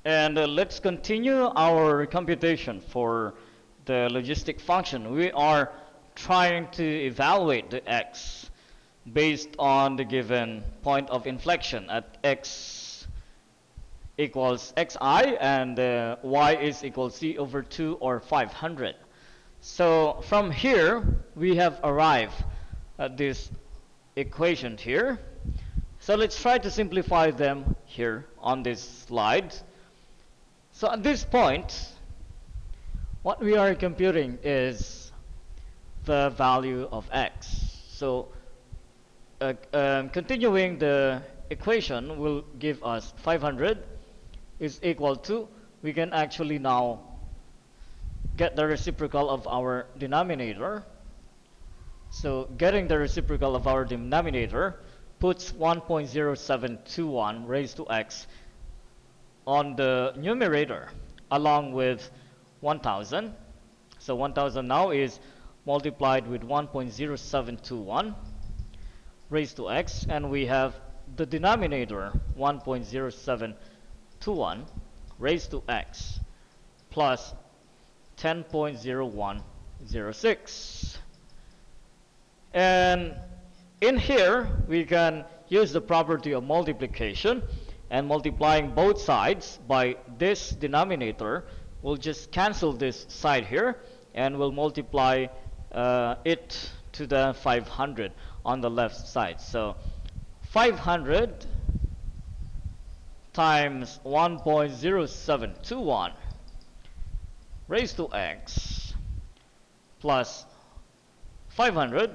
And let's continue our computation for the logistic function. We are trying to evaluate the x based on the given point of inflection at x equals xi and y is equal c over 2 or 500. So from here we have arrived at this equation here. So let's try to simplify them here on this slide. So at this point, what we are computing is the value of x. So continuing the equation will give us 500 is equal to, we can actually now get the reciprocal of our denominator. So getting the reciprocal of our denominator puts 1.0721 raised to x on the numerator along with 1000. So 1000 now is multiplied with 1.0721 raised to x, and we have the denominator 1.0721 raised to x plus 10.0106. And in here we can use the property of multiplication, and multiplying both sides by this denominator, we'll just cancel this side here and we'll multiply it to the 500 on the left side. So 500 times 1.0721 raised to x plus 500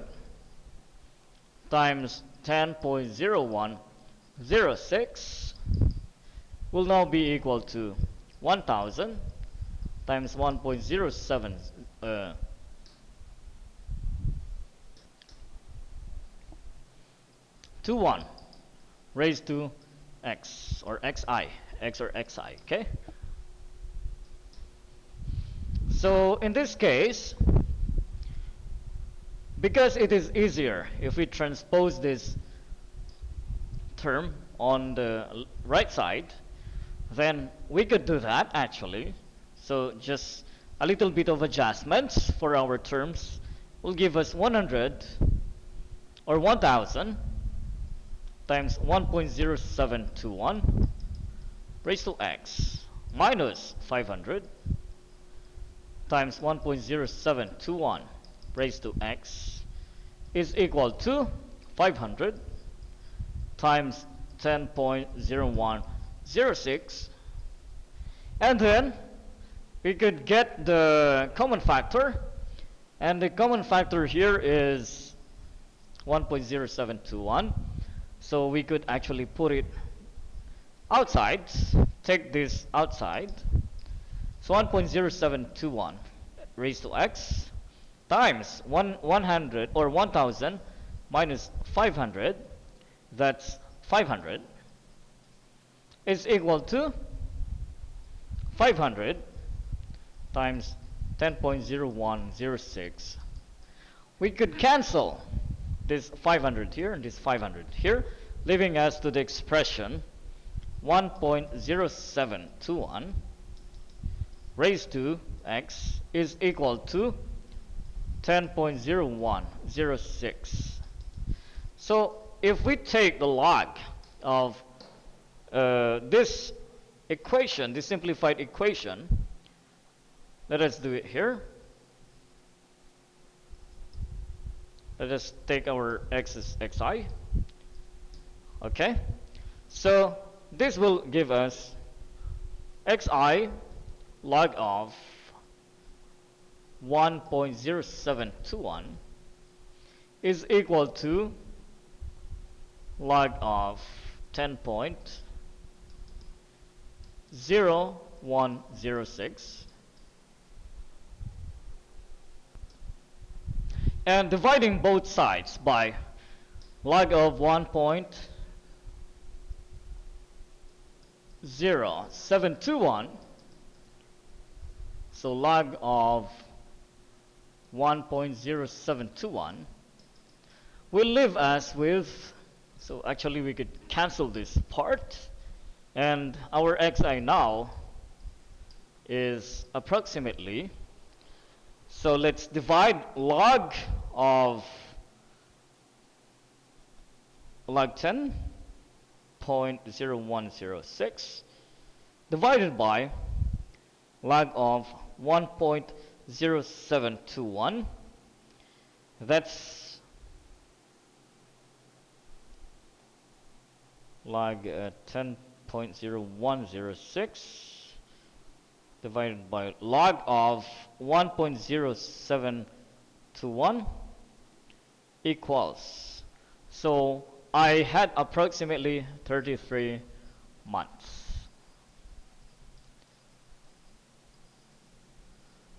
times 10.0106 will now be equal to 1000 times 1.0721 raised to x or xi, okay? So in this case, because it is easier if we transpose this term on the right side, then we could do that actually. So just a little bit of adjustments for our terms will give us 100 or 1000 times 1.0721 raised to x minus 500 times 1.0721 raised to x is equal to 500 times 10.0106, and then we could get the common factor, and the common factor here is 1.0721. So we could actually put it outside, take this outside. So 1.0721 raised to x times 100 or 1000 minus 500, that's 500, is equal to 500 times 10.0106. We could cancel this 500 here and this 500 here, leaving us to the expression 1.0721 raised to x is equal to 10.0106. So if we take the log of this equation, this simplified equation, let us do it here. Let us take our x as xi. Okay, so this will give us xi log of 1.0721 is equal to log of 10.0106, and dividing both sides by log of 1.0721, so log of 1.0721 will leave us with, so actually we could cancel this part, and our xi now is approximately, so let's divide log of log 10.0106 divided by log of 1.0721. That's log 10.0106 divided by log of 1.0721 equals. So I had approximately 33 months.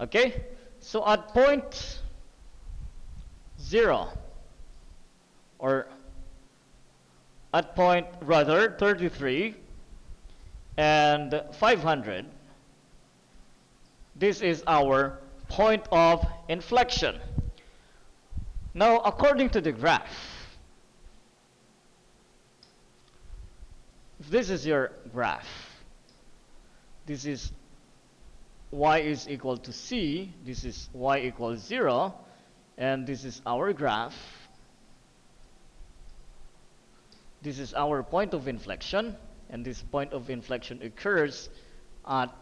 Okay, so at point 0, or at point rather 33 and 500, this is our point of inflection. Now, according to the graph, if this is your graph, this is y is equal to c, this is y equals 0, and this is our graph. This is our point of inflection, and this point of inflection occurs at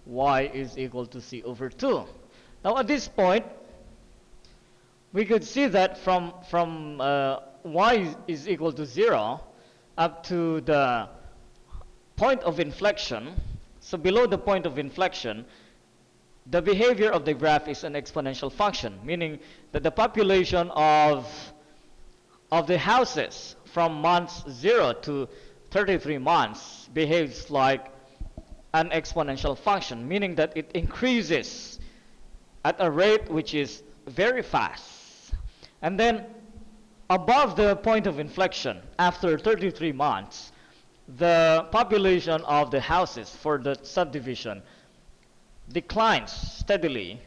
y is equal to c over 2. Now at this point, we could see that from y is equal to 0 up to the point of inflection, so below the point of inflection, the behavior of the graph is an exponential function, meaning that the population of the houses from months 0 to 33 months behaves like an exponential function, meaning that it increases at a rate which is very fast. And then above the point of inflection, after 33 months, the population of the houses for the subdivision declines steadily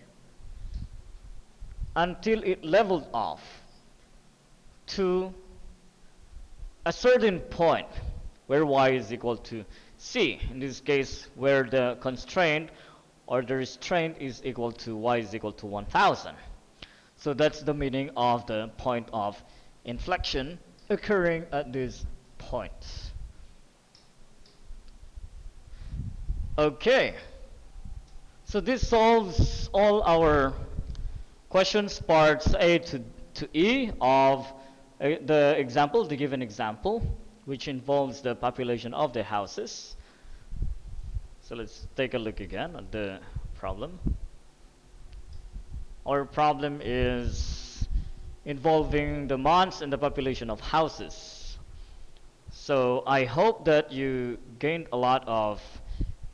until it leveled off to a certain point where y is equal to c, in this case where the constraint or the restraint is equal to y is equal to 1000. So that's the meaning of the point of inflection occurring at this point. Okay, so this solves all our questions parts A to E of the example, the given example, which involves the population of the houses. So let's take a look again at the problem. Our problem is involving the months and the population of houses. So I hope that you gained a lot of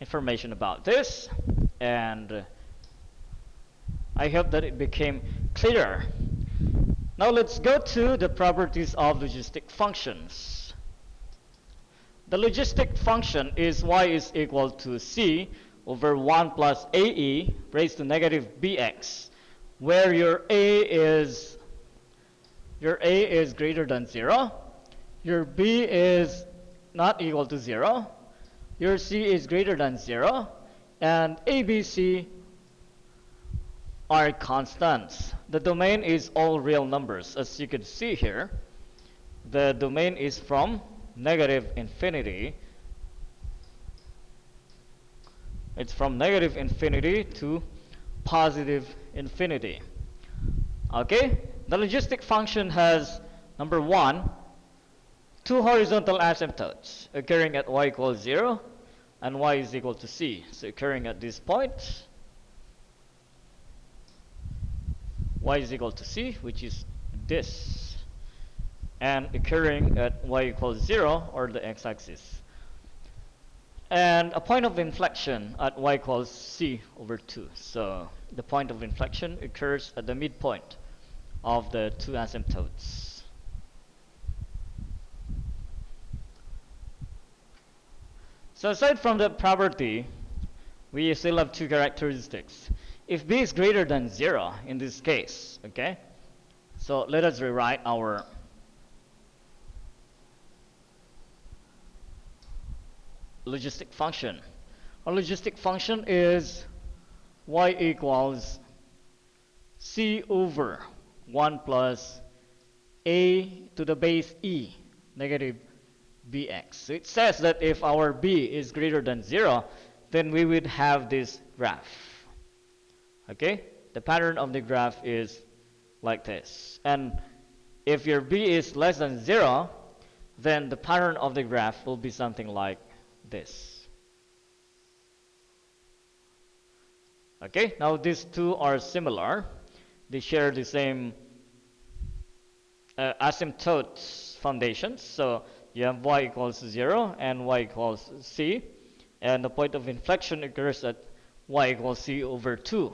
information about this, and I hope that it became clearer. Now let's go to the properties of logistic functions. The logistic function is y is equal to c over 1 plus ae raised to negative bx, where your a is greater than 0, your b is not equal to 0, your c is greater than 0, and a, b, c are constants. The domain is all real numbers. As you can see here, the domain is from negative infinity. It's from negative infinity to positive infinity. Okay? The logistic function has, number 1, two horizontal asymptotes occurring at y equals 0 and y is equal to c. So occurring at this point, y is equal to c, which is this, and occurring at y equals 0, or the x-axis, and a point of inflection at y equals c over 2. So the point of inflection occurs at the midpoint of the two asymptotes. So aside from the property, we still have two characteristics. If b is greater than 0 in this case, okay? So let us rewrite our logistic function. Our logistic function is y equals c over 1 plus a to the base e negative bx. So it says that if our b is greater than 0, then we would have this graph. Okay? The pattern of the graph is like this. And if your b is less than 0, then the pattern of the graph will be something like this. Okay? Now these two are similar. They share the same asymptote foundations. So you have y equals 0 and y equals c. And the point of inflection occurs at y equals c over 2.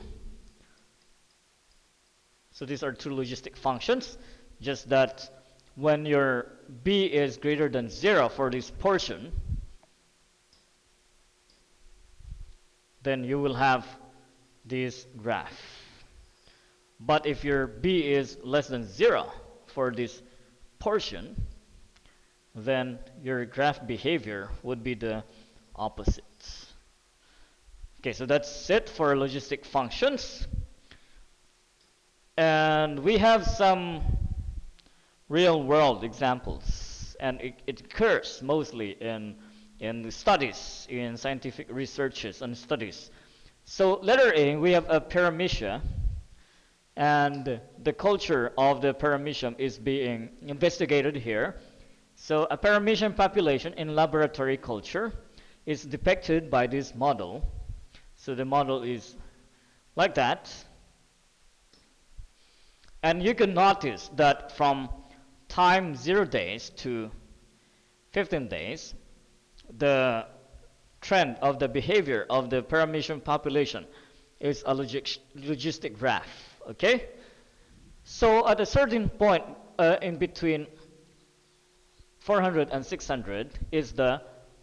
So these are two logistic functions, just that when your b is greater than 0 for this portion, then you will have this graph. But if your b is less than 0 for this portion, then your graph behavior would be the opposite. Okay, so that's it for logistic functions. And we have some real world examples, and it occurs mostly in the studies, in scientific researches and studies. So letter A, we have a paramecia, and the culture of the paramecium is being investigated here. So a paramecium population in laboratory culture is depicted by this model. So the model is like that. And you can notice that from time 0 days to 15 days, the trend of the behavior of the paramecium population is a logistic graph. Okay? So at a certain point in between 400 and 600 is the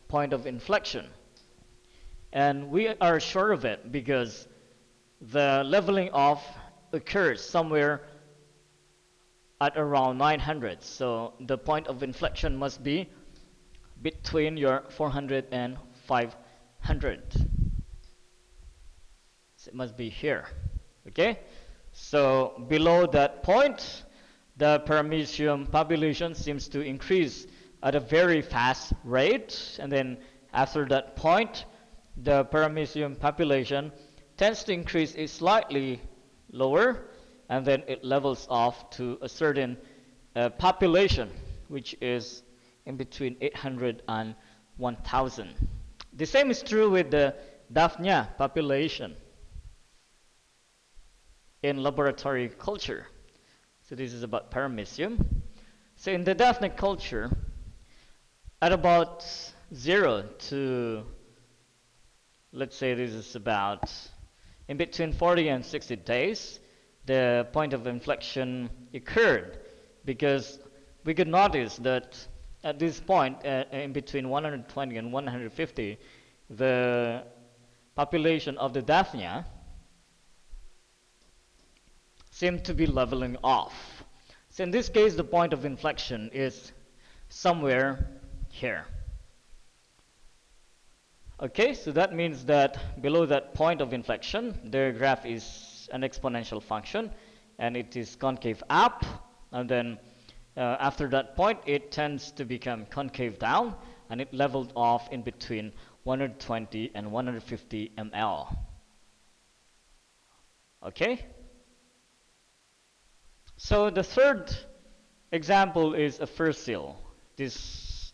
point of inflection. And we are sure of it because the leveling off occurs somewhere at around 900. So the point of inflection must be between your 400 and 500. So it must be here. Okay? So below that point, the paramecium population seems to increase at a very fast rate. And then after that point, the paramecium population tends to increase slightly lower, and then it levels off to a certain population, which is in between 800 and 1000. The same is true with the Daphnia population in laboratory culture. So this is about paramecium. So in the Daphnia culture, at about 0 to, let's say this is about in between 40 and 60 days, the point of inflection occurred, because we could notice that at this point, in between 120 and 150, the population of the Daphnia seemed to be leveling off. So in this case, the point of inflection is somewhere here. Okay, so that means that below that point of inflection, the graph is an exponential function, and it is concave up, and then after that point, it tends to become concave down, and it leveled off in between 120 and 150 ml. Okay? So the third example is a fossil. This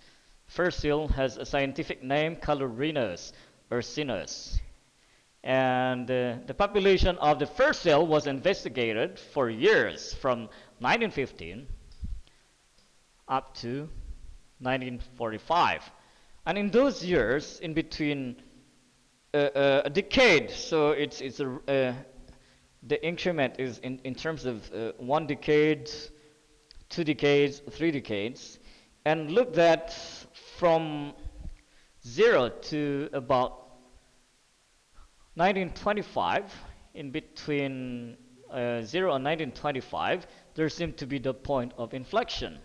fossil has a scientific name, Calorinos ursinus. And the population of the fossil was investigated for years, from 1915 up to 1945. And in those years, in between a decade, so it's the increment is in terms of 1 decade, 2 decades, 3 decades, and look that from 0 to about 1925, in between 0 and 1925, there seemed to be the point of inflection.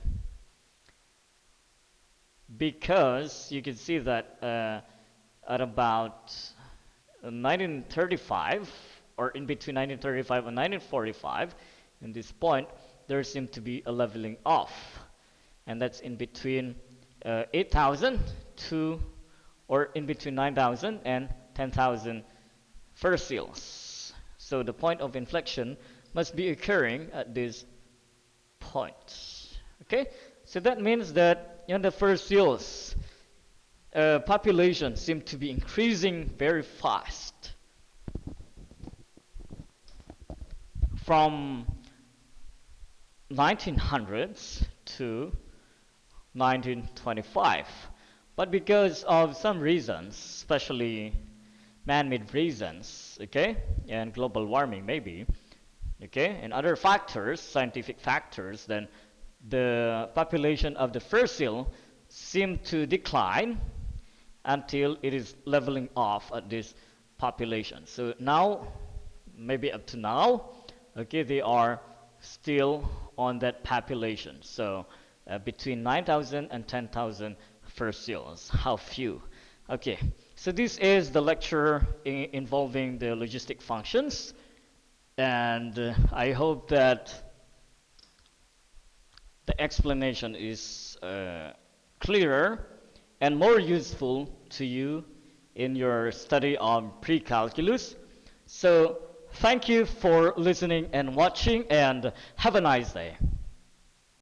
Because you can see that at about 1935, or in between 1935 and 1945, in this point, there seemed to be a leveling off. And that's in between 8,000 to, or in between 9,000 and 10,000 ferseels. So the point of inflection must be occurring at this point. Okay, so that means that in the ferseels, population seemed to be increasing very fast from 1900s to 1925. But because of some reasons, especially man-made reasons, okay, and global warming maybe, okay, and other factors, scientific factors, then the population of the fur seal seemed to decline until it is leveling off at this population. So now, maybe up to now, okay, they are still on that population. So between 9,000 and 10,000 fur seals. How few? Okay, so this is the lecture involving the logistic functions, and I hope that the explanation is clearer and more useful to you in your study on pre-calculus. So thank you for listening and watching, and have a nice day.